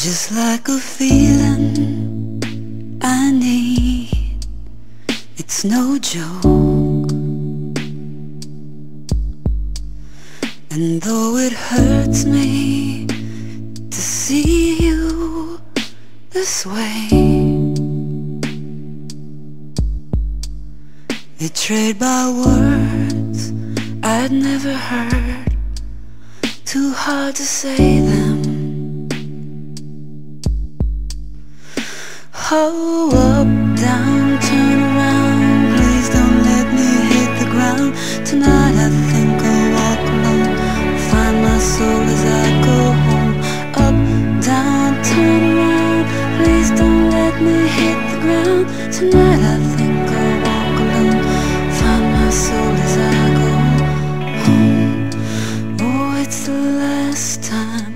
Just like a feeling I need, it's no joke. And though it hurts me to see you this way, betrayed by words I'd never heard, too hard to say them. Oh, up, down, turn around, please don't let me hit the ground. Tonight I think I'll walk alone, find my soul as I go home. Up, down, turn around, please don't let me hit the ground. Tonight I think I'll walk alone, find my soul as I go home. Oh, it's the last time,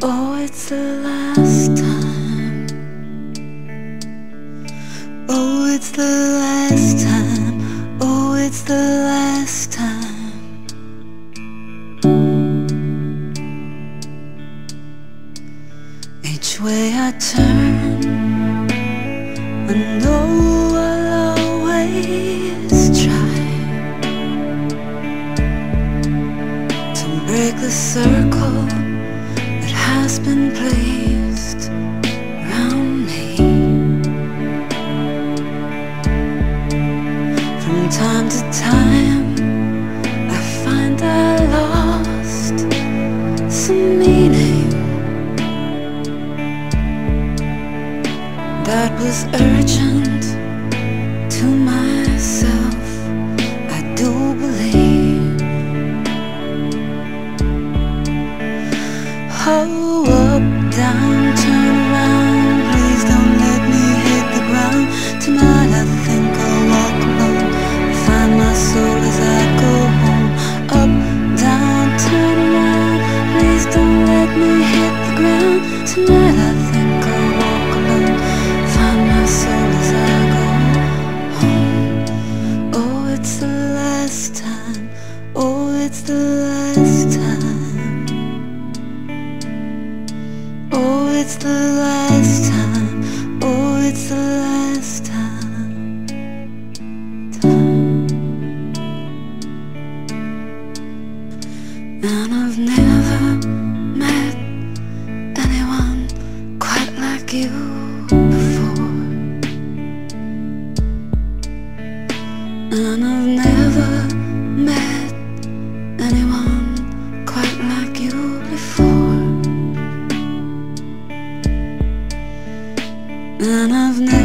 oh, it's the last time. Oh, it's the last time, oh, it's the last time. Each way I turn, I know I'll always try to break the circle that has been placed around me. From time to time, I find I lost some meaning that was urgent to myself, I do believe. Oh, up, down, turn around, please don't let me hit the ground. Tonight I think I'll walk alone, find my soul as I go home. Up, down, turn around, please don't let me hit the ground. Tonight I think I'll walk alone, find my soul as I go home. Oh, it's the last time, oh, it's the last time. Oh, it's the last time, oh, it's the last time. And I've never met anyone quite like you before. And I've never met anyone quite like you before. And I've never